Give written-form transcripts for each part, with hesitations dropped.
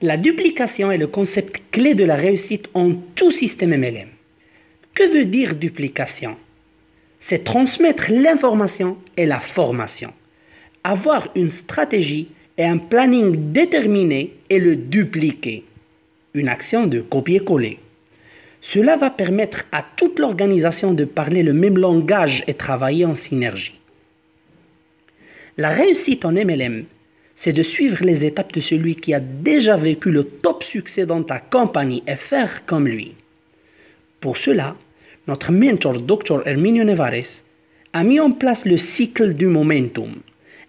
La duplication est le concept clé de la réussite en tout système MLM. Que veut dire duplication? C'est transmettre l'information et la formation. Avoir une stratégie et un planning déterminé et le dupliquer. Une action de copier-coller. Cela va permettre à toute l'organisation de parler le même langage et travailler en synergie. La réussite en MLM, c'est de suivre les étapes de celui qui a déjà vécu le top succès dans ta compagnie et faire comme lui. Pour cela, notre mentor Dr. Herminio Nevares a mis en place le cycle du momentum,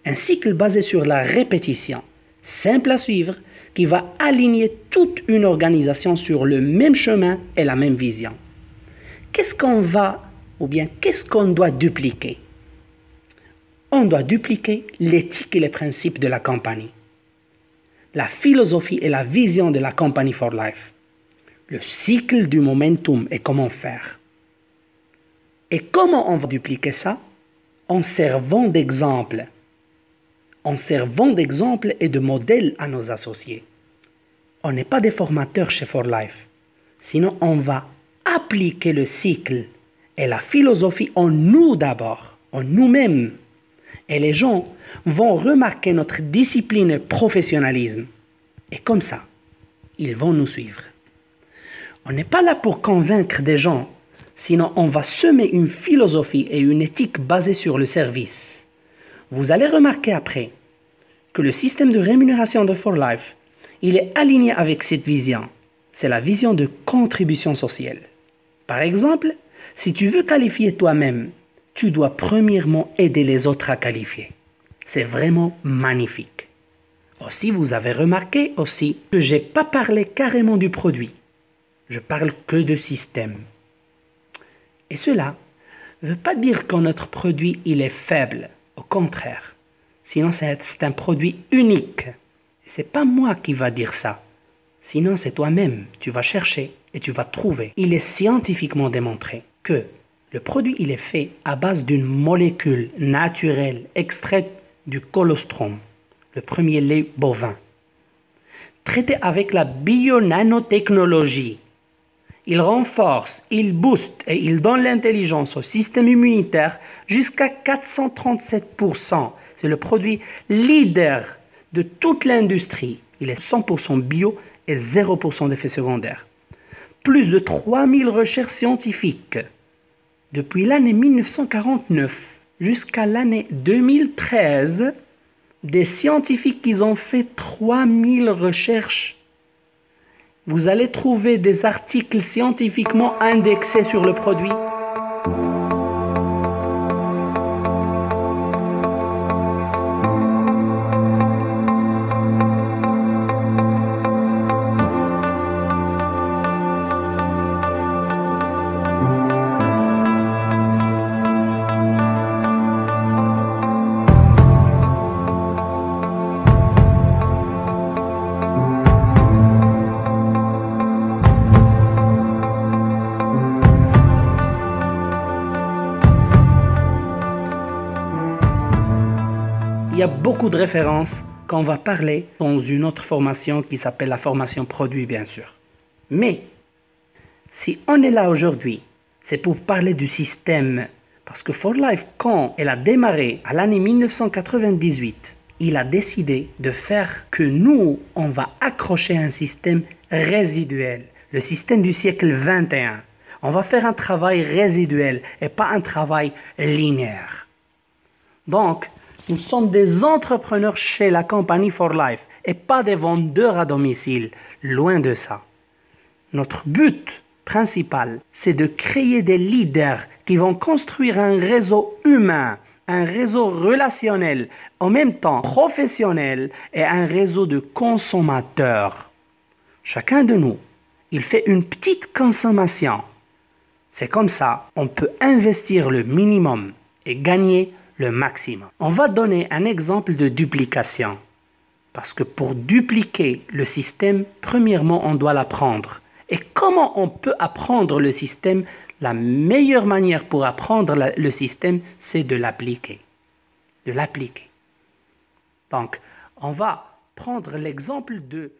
un cycle basé sur la répétition, simple à suivre, qui va aligner toute une organisation sur le même chemin et la même vision. Qu'est-ce qu'on doit dupliquer? On doit dupliquer l'éthique et les principes de la compagnie, la philosophie et la vision de la compagnie for life, le cycle du momentum et comment faire. Et comment on va dupliquer ça? En servant d'exemple. En servant d'exemple et de modèle à nos associés. On n'est pas des formateurs chez For Life. Sinon, on va appliquer le cycle et la philosophie en nous d'abord, en nous-mêmes. Et les gens vont remarquer notre discipline et professionnalisme. Et comme ça, ils vont nous suivre. On n'est pas là pour convaincre des gens, sinon on va semer une philosophie et une éthique basée sur le service. Vous allez remarquer après que le système de rémunération de For Life, il est aligné avec cette vision. C'est la vision de contribution sociale. Par exemple, si tu veux qualifier toi-même, tu dois premièrement aider les autres à qualifier. C'est vraiment magnifique. Aussi, vous avez remarqué aussi que je n'ai pas parlé carrément du produit. Je parle que de système. Et cela ne veut pas dire que notre produit il est faible. Au contraire. Sinon, c'est un produit unique. Ce n'est pas moi qui va dire ça. Sinon, c'est toi-même. Tu vas chercher et tu vas trouver. Il est scientifiquement démontré que le produit il est fait à base d'une molécule naturelle extraite du colostrum, le premier lait bovin, traité avec la bio-nanotechnologie. Il renforce, il booste et il donne l'intelligence au système immunitaire jusqu'à 437%. C'est le produit leader de toute l'industrie. Il est 100% bio et 0% d'effets secondaires. Plus de 3000 recherches scientifiques. Depuis l'année 1949 jusqu'à l'année 2013, des scientifiques qui ont fait 3000 recherches. Vous allez trouver des articles scientifiquement indexés sur le produit. Il y a beaucoup de références qu'on va parler dans une autre formation qui s'appelle la formation produit, bien sûr. Mais, si on est là aujourd'hui, c'est pour parler du système. Parce que For Life, quand elle a démarré à l'année 1998, il a décidé de faire que nous, on va accrocher un système résiduel. Le système du siècle 21. On va faire un travail résiduel et pas un travail linéaire. Donc, nous sommes des entrepreneurs chez la compagnie For Life et pas des vendeurs à domicile, loin de ça. Notre but principal, c'est de créer des leaders qui vont construire un réseau humain, un réseau relationnel, en même temps professionnel et un réseau de consommateurs. Chacun de nous, il fait une petite consommation. C'est comme ça, on peut investir le minimum et gagner le maximum. On va donner un exemple de duplication. Parce que pour dupliquer le système, premièrement, on doit l'apprendre. Et comment on peut apprendre le système? La meilleure manière pour apprendre le système, c'est de l'appliquer. De l'appliquer. Donc, on va prendre l'exemple de